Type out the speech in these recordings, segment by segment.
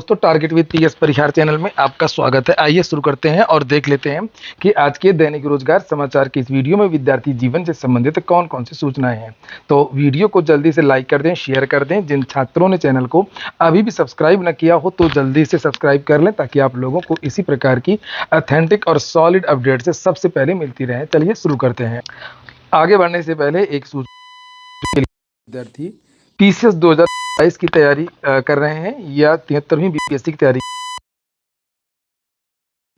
दोस्तों, target with PS Parihar channel में आपका स्वागत है। आइए शुरू करते हैं और देख लेते हैं कि आज के दैनिक रोजगार समाचार की इस वीडियो में विद्यार्थी जीवन से संबंधित कौन कौन सी सूचनाएं हैं। तो वीडियो को जल्दी से लाइक कर दें, शेयर कर दें। जिन छात्रों ने चैनल को अभी भी सब्सक्राइब न किया हो तो जल्दी से सब्सक्राइब कर लें, ताकि आप लोगों को इसी प्रकार की ऑथेंटिक और सॉलिड अपडेट से सबसे पहले मिलती रहे। चलिए शुरू करते हैं। आगे बढ़ने से पहले एक सूचना, विद्यार्थी पीसीएस 2022 की तैयारी कर रहे हैं या 73वीं बीपीएससी की तैयारी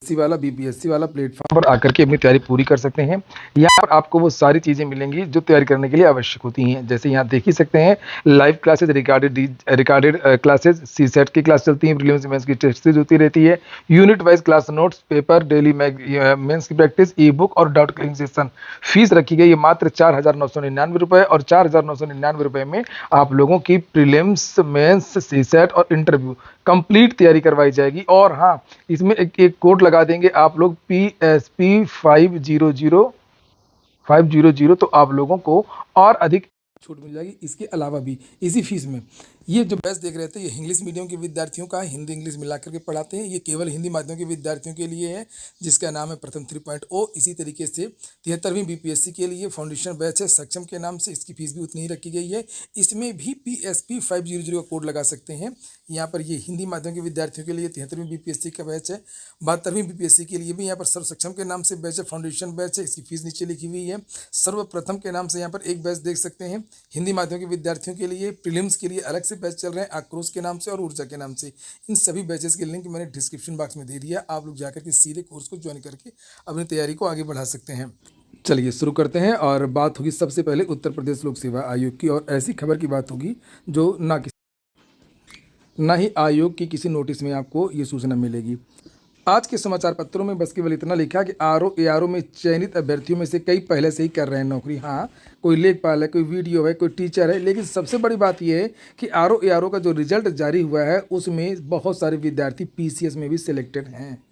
वाला बीपीएससी वाला प्लेटफॉर्म पर आकर के अपनी तैयारी पूरी कर सकते हैं। यहाँ पर आपको वो सारी चीज़ें मिलेंगी जो तैयारी करने के लिए आवश्यक होती हैं। जैसे यहाँ देख ही सकते हैं, live classes, recorded classes, CSAT की क्लास चलती हैं, प्रीलिम्स मेंस की टेस्ट सीरीज होती रहती है, unit wise class notes, paper, daily mains की प्रैक्टिस, ई बुक और डाउट क्लियरिंग सेशन। फीस रखी गई है मात्र 4,999 रुपये, और 4,999 रुपये में आप लोगों की प्रीलिम्स, मेंस, सीसेट और इंटरव्यू कंप्लीट तैयारी करवाई जाएगी। और हाँ, इसमें एक कोड लगा देंगे आप लोग, PSP 500, तो आप लोगों को और अधिक छूट मिल जाएगी। इसके अलावा भी इसी फीस में ये जो बैच देख रहे थे, ये इंग्लिश मीडियम के विद्यार्थियों का हिंदी इंग्लिश मिला करके पढ़ाते हैं। ये केवल हिंदी माध्यम के विद्यार्थियों के लिए है, जिसका नाम है प्रथम 3.0। इसी तरीके से 73वीं बीपीएससी के लिए फाउंडेशन बैच है सक्षम के नाम से, इसकी फीस भी उतनी ही रखी गई है। इसमें भी PSP 500 का कोड लगा सकते हैं। यहाँ पर ये हिंदी माध्यम के विद्यार्थियों के लिए 73वीं बीपीएससी का बैच है। 72वीं बीपीएससी के लिए भी यहाँ पर सर्व सक्षम के नाम से बैच है, फाउंडेशन बैच है, इसकी फीस नीचे लिखी हुई है। सर्वप्रथम के नाम से यहाँ पर एक बैच देख सकते हैं। हिंदी माध्यम के विद्यार्थियों के लिए प्रीलिम्स के लिए अलग से बैच चल रहे हैं, आक्रोश के नाम से और ऊर्जा के नाम से। इन सभी बैचेस के लिंक मैंने डिस्क्रिप्शन बॉक्स में दे दिया, आप लोग जाकर के सीधे कोर्स को ज्वाइन करके अपनी तैयारी को आगे बढ़ा सकते हैं। चलिए शुरू करते हैं, और बात होगी सबसे पहले उत्तर प्रदेश लोक सेवा आयोग की, और ऐसी खबर की बात होगी जो ना ही आयोग की किसी नोटिस में आपको ये सूचना मिलेगी। आज के समाचार पत्रों में बस केवल इतना लिखा कि ARO में चयनित अभ्यर्थियों में से कई पहले से ही कर रहे हैं नौकरी। हाँ, कोई लेखपाल है, कोई वीडियो है, कोई टीचर है, लेकिन सबसे बड़ी बात यह है कि ARO का जो रिजल्ट जारी हुआ है उसमें बहुत सारे विद्यार्थी PCS में भी सिलेक्टेड हैं।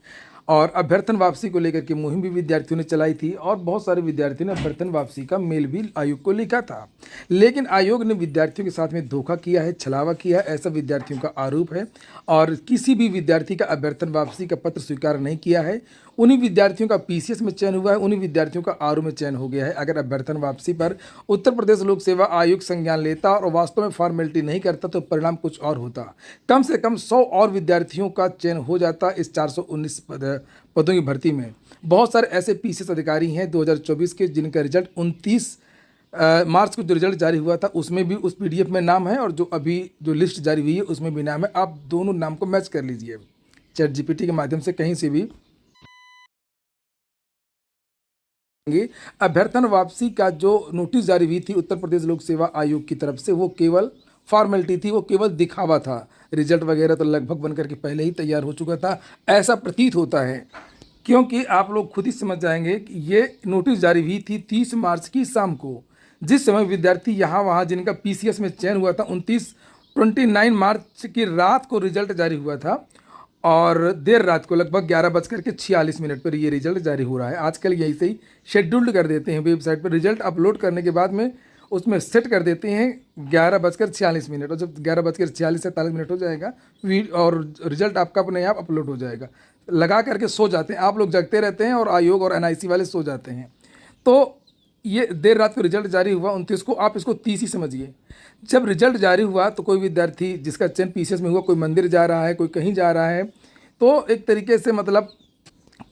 और अभ्यर्थन वापसी को लेकर के मुहिम भी विद्यार्थियों ने चलाई थी, और बहुत सारे विद्यार्थियों ने अभ्यर्थन वापसी का मेल भी आयोग को लिखा था। लेकिन आयोग ने विद्यार्थियों के साथ में धोखा किया है, छलावा किया है, ऐसा विद्यार्थियों का आरोप है। और किसी भी विद्यार्थी का अभ्यर्थन वापसी का पत्र स्वीकार नहीं किया है। उन्हीं विद्यार्थियों का PCS में चयन हुआ है, उन्हीं विद्यार्थियों का ARO में चयन हो गया है। अगर अभ्यर्थन वापसी पर उत्तर प्रदेश लोक सेवा आयोग संज्ञान लेता और वास्तव में फॉर्मेलिटी नहीं करता तो परिणाम कुछ और होता। कम से कम 100 और विद्यार्थियों का चयन हो जाता इस 419 पदों की भर्ती में। बहुत सारे ऐसे PCS अधिकारी हैं 2024 के, जिनका रिजल्ट 29 मार्च को जो रिजल्ट जारी हुआ था उसमें भी उस PDF में नाम है, और जो अभी जो लिस्ट जारी हुई है उसमें भी नाम है। आप दोनों नाम को मैच कर लीजिए ChatGPT के माध्यम से, कहीं से भी। अभ्यर्थन वापसी का जो नोटिस जारी हुई थी उत्तर प्रदेश लोक सेवा आयोग की तरफ से, वो केवल फॉर्मेलिटी थी, वो केवल दिखावा था। रिजल्ट वगैरह तो लगभग बनकर के पहले ही तैयार हो चुका था, ऐसा प्रतीत होता है। क्योंकि आप लोग खुद ही समझ जाएंगे कि ये नोटिस जारी हुई थी 30 मार्च की शाम को, जिस समय विद्यार्थी यहाँ वहाँ जिनका PCS में चयन हुआ था 29 मार्च की रात को रिजल्ट जारी हुआ था, और देर रात को लगभग 11:46 पर ये रिजल्ट जारी हो रहा है। आजकल यही से ही शेड्यूल्ड कर देते हैं वेबसाइट पर, रिजल्ट अपलोड करने के बाद में उसमें सेट कर देते हैं 11:46, और जब 11:46-47 हो जाएगा और रिजल्ट आपका अपने आप अपलोड हो जाएगा। लगा करके सो जाते हैं, आप लोग जगते रहते हैं और आयोग और NIC वाले सो जाते हैं। तो ये देर रात को रिजल्ट जारी हुआ 29 को, आप इसको 30 ही समझिए। जब रिजल्ट जारी हुआ तो कोई विद्यार्थी जिसका चयन PCS में हुआ, कोई मंदिर जा रहा है, कोई कहीं जा रहा है, तो एक तरीके से मतलब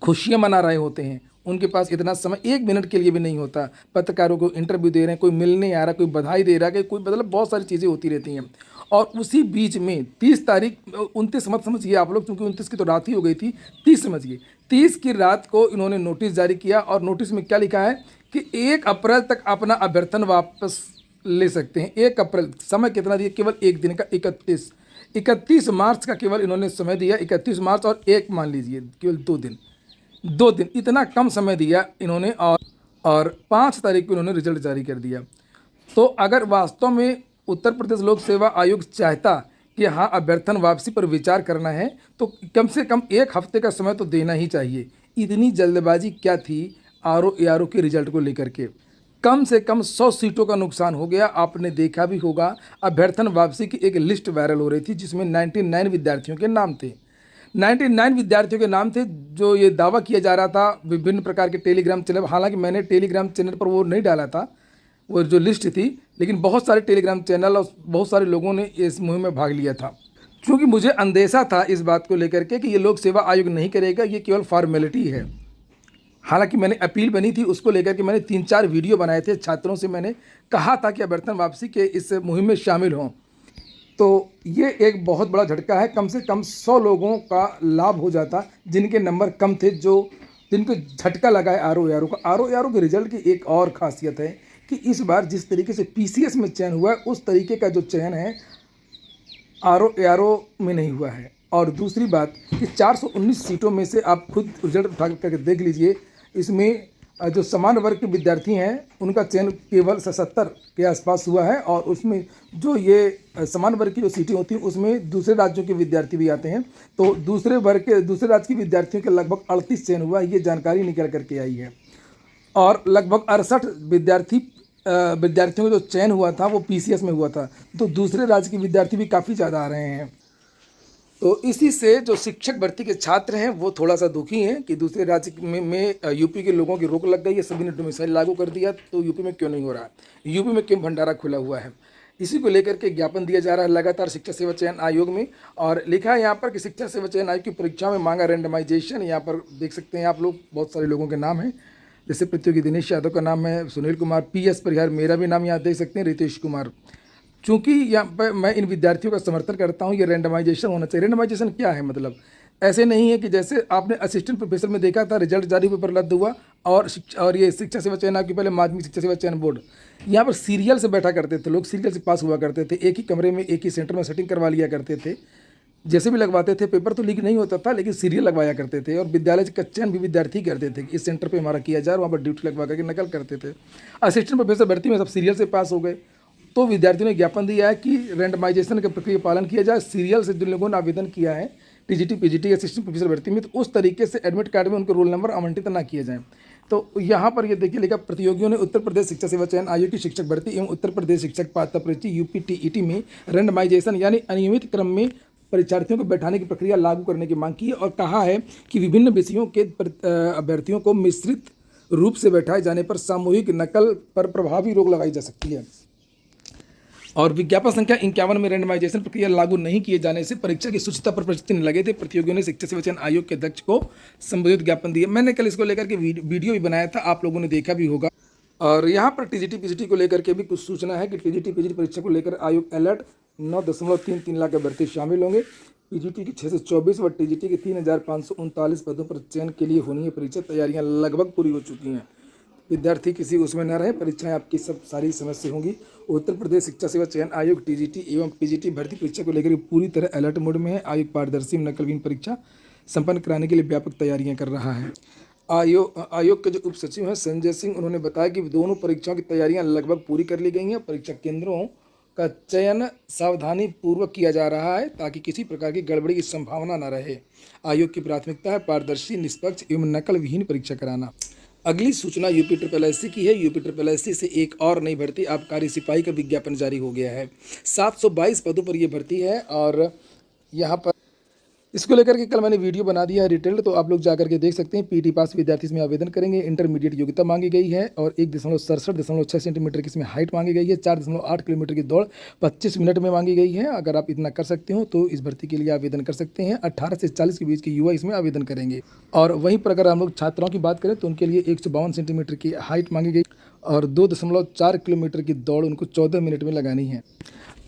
खुशियाँ मना रहे होते हैं। उनके पास इतना समय 1 मिनट के लिए भी नहीं होता। पत्रकारों को इंटरव्यू दे रहे हैं, कोई मिलने आ रहा, कोई बधाई दे रहा है, कोई मतलब बहुत सारी चीज़ें होती रहती हैं। और उसी बीच में 30 तारीख, 29 मत समझिए आप लोग, क्योंकि 29 की तो रात ही हो गई थी, 30 समझिए। 30 की रात को इन्होंने नोटिस जारी किया, और नोटिस में क्या लिखा है कि 1 अप्रैल तक अपना अभ्यर्थन वापस ले सकते हैं। 1 अप्रैल, समय कितना दिया? केवल एक दिन का, 31 मार्च का केवल इन्होंने समय दिया। 31 मार्च और 1 मान लीजिए, केवल 2 दिन, इतना कम समय दिया इन्होंने। और 5 तारीख को इन्होंने रिजल्ट जारी कर दिया। तो अगर वास्तव में उत्तर प्रदेश लोक सेवा आयोग चाहता कि हाँ अभ्यर्थन वापसी पर विचार करना है, तो कम से कम 1 हफ्ते का समय तो देना ही चाहिए। इतनी जल्दबाजी क्या थी ARO के रिजल्ट को लेकर के? कम से कम 100 सीटों का नुकसान हो गया। आपने देखा भी होगा, अभ्यर्थन वापसी की एक लिस्ट वायरल हो रही थी जिसमें 99 विद्यार्थियों के नाम थे। 99 विद्यार्थियों के नाम थे, जो ये दावा किया जा रहा था विभिन्न प्रकार के टेलीग्राम चैनल, हालांकि मैंने टेलीग्राम चैनल पर वो नहीं डाला था, वो जो लिस्ट थी, लेकिन बहुत सारे टेलीग्राम चैनल और बहुत सारे लोगों ने इस मुहिम में भाग लिया था। क्योंकि मुझे अंदेशा था इस बात को लेकर के कि ये लोक सेवा आयोग नहीं करेगा, ये केवल फॉर्मेलिटी है। हालांकि मैंने अपील बनी थी उसको लेकर के मैंने 3-4 वीडियो बनाए थे, छात्रों से मैंने कहा था कि अभ्यर्थन वापसी के इस मुहिम में शामिल हों। तो ये एक बहुत बड़ा झटका है। कम से कम 100 लोगों का लाभ हो जाता जिनके नंबर कम थे, जो जिनको झटका लगा है आरओ का। आरओ के रिजल्ट की एक और खासियत है कि इस बार जिस तरीके से पीसीएस में चयन हुआ है उस तरीके का जो चयन है आरओ में नहीं हुआ है। और दूसरी बात कि 419 सीटों में से आप खुद रिजल्ट उठा करके देख लीजिए, इसमें जो समान वर्ग के विद्यार्थी हैं उनका चयन केवल 77 के आसपास हुआ है। और उसमें जो ये समान वर्ग की जो सीटें होती हैं उसमें दूसरे राज्यों के विद्यार्थी भी आते हैं, तो दूसरे राज्य के विद्यार्थियों के लगभग 38 चयन हुआ है, ये जानकारी निकल करके आई है। और लगभग 68 विद्यार्थियों का जो चयन हुआ था वो पीसीएस में हुआ था, तो दूसरे राज्य के विद्यार्थी भी काफ़ी ज़्यादा आ रहे हैं। तो इसी से जो शिक्षक भर्ती के छात्र हैं वो थोड़ा सा दुखी हैं कि दूसरे राज्य में यूपी के लोगों की रोक लग गई है, सभी ने डोमिसाइल लागू कर दिया, तो यूपी में क्यों नहीं हो रहा है, यूपी में क्यों भंडारा खुला हुआ है। इसी को लेकर के ज्ञापन दिया जा रहा है लगातार शिक्षा सेवा चयन आयोग में। और लिखा है यहाँ पर कि शिक्षा सेवा चयन आयोग की परीक्षा में मांगा रैंडमाइजेशन। यहाँ पर देख सकते हैं आप लोग, बहुत सारे लोगों के नाम हैं, जैसे प्रतियोगी दिनेश यादव का नाम है, सुनील कुमार, PS परिहार, मेरा भी नाम यहाँ देख सकते हैं, रितेश कुमार। चूँकि यहाँ पर मैं इन विद्यार्थियों का समर्थन करता हूँ, ये रैंडमाइजेशन होना चाहिए। रैंडमाइजेशन क्या है, मतलब ऐसे नहीं है कि जैसे आपने असिस्टेंट प्रोफेसर में देखा था, रिजल्ट जारी पेपर रद्द हुआ और ये शिक्षा सेवा चयन आयोग की पहले माध्यमिक शिक्षा सेवा चयन बोर्ड, यहाँ पर सीरियल से बैठा करते थे लोग, सीरियल से पास हुआ करते थे, एक ही कमरे में एक ही सेंटर में सेटिंग करवा लिया करते थे, जैसे भी लगवाते थे। पेपर तो लीक नहीं होता था लेकिन सीरियल लगवाया करते थे। और विद्यालय का चयन भी विद्यार्थी करते थे कि इस सेंटर पे हमारा किया जाए, वहाँ पर ड्यूटी लगवा करके नकल करते थे। असिस्टेंट प्रोफेसर भर्ती में सब सीरियल से पास हो गए, तो विद्यार्थियों ने ज्ञापन दिया है कि रैंडमाइजेशन का प्रक्रिया पालन किया जाए। सीरियल से जिन लोगों ने आवेदन किया है टीजीटी पीजीटी असिस्टेंट प्रोफेसर भर्ती में, तो उस तरीके से एडमिट कार्ड में उनके रोल नंबर आवंटित ना किए जाएँ। तो यहाँ पर ये देखिए लिखा, प्रतियोगियों ने उत्तर प्रदेश शिक्षा सेवा चयन आयोग की शिक्षक भर्ती एवं उत्तर प्रदेश शिक्षक पात्रता परीक्षा UPTET में रैंडमाइजेशन यानी अनियमित क्रम में परीक्षार्थियों को बैठाने की प्रक्रिया लागू करने की मांग की है। और कहा है कि विभिन्न विषयों के अभ्यर्थियों को मिश्रित रूप से बैठाए जाने पर सामूहिक नकल पर प्रभावी रोक लगाई जा सकती है। और विज्ञापन संख्या 51 में रैंडमाइजेशन प्रक्रिया लागू नहीं किए जाने से परीक्षा की शुचिता पर प्रश्न लगे थे। प्रतियोगियों ने शिक्षा सेवा चयन आयोग के अध्यक्ष को संबोधित ज्ञापन दिया। मैंने कल इसको लेकर के वीडियो भी बनाया था, आप लोगों ने देखा भी होगा। और यहाँ पर टीजीटी पीजीटी को लेकर के भी कुछ सूचना है कि टीजीटी पीजीटी परीक्षा को लेकर आयोग अलर्ट। 9.33 लाख अभ्यर्थी शामिल होंगे। पीजीटी की 624 व टीजीटी के 3539 पदों पर चयन के लिए होनी है परीक्षा। तैयारियां लगभग पूरी हो चुकी हैं, विद्यार्थी किसी उसमें न रहे, परीक्षाएं आपकी सब सारी समय से होंगी। उत्तर प्रदेश शिक्षा सेवा चयन आयोग टीजीटी एवं पीजीटी भर्ती परीक्षा को लेकर पूरी तरह अलर्ट मोड में है। आयोग पारदर्शी नकलविहीन परीक्षा संपन्न कराने के लिए व्यापक तैयारियां कर रहा है। आयोग के जो उप सचिव हैं संजय सिंह, उन्होंने बताया कि दोनों परीक्षाओं की तैयारियां लगभग पूरी कर ली गई हैं। परीक्षा केंद्रों का चयन सावधानी पूर्वक किया जा रहा है ताकि किसी प्रकार की गड़बड़ी की संभावना न रहे। आयोग की प्राथमिकता है पारदर्शी, निष्पक्ष एवं नकल विहीन परीक्षा कराना। अगली सूचना UPSSC की है। UPSSC से एक और नई भर्ती आबकारी सिपाही का विज्ञापन जारी हो गया है। 722 पदों पर यह भर्ती है और यहाँ पर इसको लेकर के कल मैंने वीडियो बना दिया है डिटेल्ड, तो आप लोग जाकर के देख सकते हैं। पीटी पास विद्यार्थी इसमें आवेदन करेंगे। इंटरमीडिएट योग्यता मांगी गई है और 1.67.6 सेंटीमीटर की इसमें हाइट मांगी गई है। 4.8 किलोमीटर की दौड़ 25 मिनट में मांगी गई है। अगर आप इतना कर सकते हो तो इस भर्ती के लिए आवेदन कर सकते हैं। 18 से 40 के बीच के युवा इसमें आवेदन करेंगे। और वहीं पर अगर हम लोग छात्राओं की बात करें तो उनके लिए 152 सेंटीमीटर की हाइट मांगी गई और 2.4 किलोमीटर की दौड़ उनको 14 मिनट में लगानी है।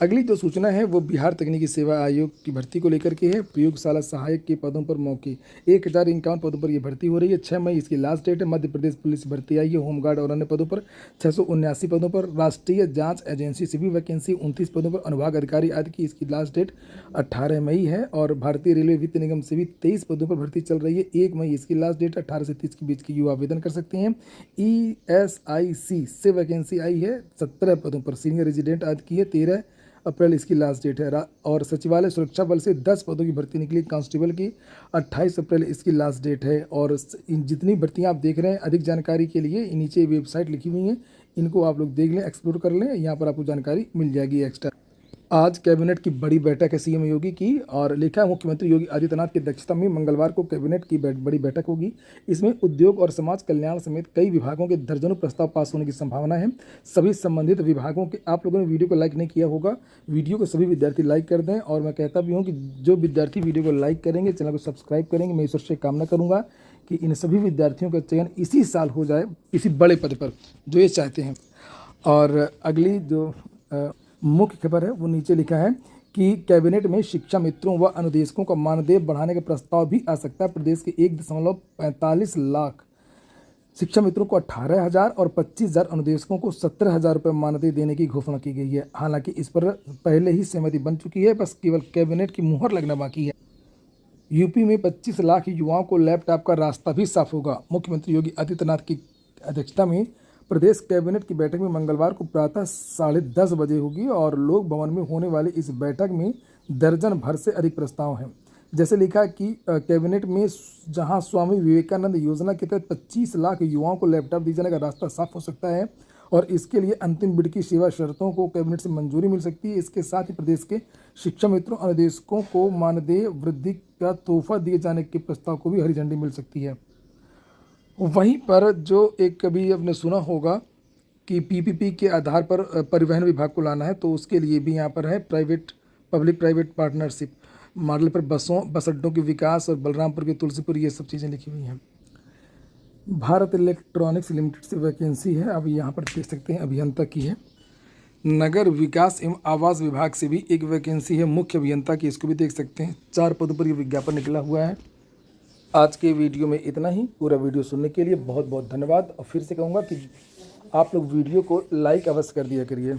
अगली जो सूचना है वो बिहार तकनीकी सेवा आयोग की भर्ती को लेकर के है। प्रयोगशाला सहायक के पदों पर मौके 1051 पदों पर यह भर्ती हो रही है। 6 मई इसकी लास्ट डेट है। मध्य प्रदेश पुलिस भर्ती आई है होमगार्ड और अन्य पदों पर 679 पदों पर। राष्ट्रीय जांच एजेंसी से भी वैकेंसी 29 पदों पर। अनुभाग अधिकारी आदि की इसकी लास्ट डेट 18 मई है। और भारतीय रेलवे वित्त निगम से भी 23 पदों पर भर्ती चल रही है। 1 मई इसकी लास्ट डेट। 18 से 30 के बीच के युवा आवेदन कर सकते हैं। ESIC से वैकेंसी आई है 17 पदों पर। सीनियर रेजिडेंट आदि की है। 13 अप्रैल इसकी लास्ट डेट है। और सचिवालय सुरक्षा बल से 10 पदों की भर्ती निकली कांस्टेबल की। 28 अप्रैल इसकी लास्ट डेट है। और इन जितनी भर्तियां आप देख रहे हैं अधिक जानकारी के लिए नीचे वेबसाइट लिखी हुई है इनको आप लोग देख लें, एक्सप्लोर कर लें, यहाँ पर आपको जानकारी मिल जाएगी एक्स्ट्रा। आज कैबिनेट की बड़ी बैठक है सीएम योगी की, और लिखा है मुख्यमंत्री योगी आदित्यनाथ की अध्यक्षता में मंगलवार को कैबिनेट की बड़ी बैठक होगी। इसमें उद्योग और समाज कल्याण समेत कई विभागों के दर्जनों प्रस्ताव पास होने की संभावना है। सभी संबंधित विभागों के, आप लोगों ने वीडियो को लाइक नहीं किया होगा, वीडियो को सभी विद्यार्थी लाइक कर दें। और मैं कहता भी हूँ कि जो विद्यार्थी वीडियो को लाइक करेंगे, चैनल को सब्सक्राइब करेंगे, मैं ईश्वर से कामना करूँगा कि इन सभी विद्यार्थियों का चयन इसी साल हो जाए, किसी बड़े पद पर जो ये चाहते हैं। और अगली जो मुख्य खबर है वो नीचे लिखा है कि कैबिनेट में शिक्षा मित्रों व अनुदेशकों का मानदेय बढ़ाने का प्रस्ताव भी आ सकता है। प्रदेश के 1.45 लाख शिक्षा मित्रों को 18,000 और 25,000 अनुदेशकों को 17,000 रुपये मानदेय देने की घोषणा की गई है। हालांकि इस पर पहले ही सहमति बन चुकी है, बस केवल कैबिनेट की मुहर लगना बाकी है। यूपी में 25 लाख युवाओं को लैपटॉप का रास्ता भी साफ होगा। मुख्यमंत्री योगी आदित्यनाथ की अध्यक्षता में प्रदेश कैबिनेट की बैठक में मंगलवार को प्रातः 10:30 बजे होगी, और लोक भवन में होने वाली इस बैठक में दर्जन भर से अधिक प्रस्ताव हैं। जैसे लिखा कि कैबिनेट में जहां स्वामी विवेकानंद योजना के तहत 25 लाख युवाओं को लैपटॉप दिए जाने का रास्ता साफ हो सकता है, और इसके लिए अंतिम बिड की सेवा शर्तों को कैबिनेट से मंजूरी मिल सकती है। इसके साथ ही प्रदेश के शिक्षा मित्रों अनुदेशकों को मानदेय वृद्धि का तोहफा दिए जाने के प्रस्ताव को भी हरी झंडी मिल सकती है। वहीं पर जो एक कभी आपने सुना होगा कि पीपीपी के आधार पर परिवहन विभाग को लाना है, तो उसके लिए भी यहाँ पर है पब्लिक प्राइवेट पार्टनरशिप मॉडल पर बस अड्डों के विकास, और बलरामपुर के तुलसीपुर, ये सब चीज़ें लिखी हुई हैं। भारत इलेक्ट्रॉनिक्स लिमिटेड से वैकेंसी है, अब यहाँ पर देख सकते हैं अभियंता की है। नगर विकास एवं आवास विभाग से भी एक वैकेंसी है मुख्य अभियंता की, इसको भी देख सकते हैं। 4 पदों पर ये विज्ञापन निकला हुआ है। आज के वीडियो में इतना ही। पूरा वीडियो सुनने के लिए बहुत बहुत धन्यवाद, और फिर से कहूँगा कि आप लोग वीडियो को लाइक अवश्य कर दिया करिए।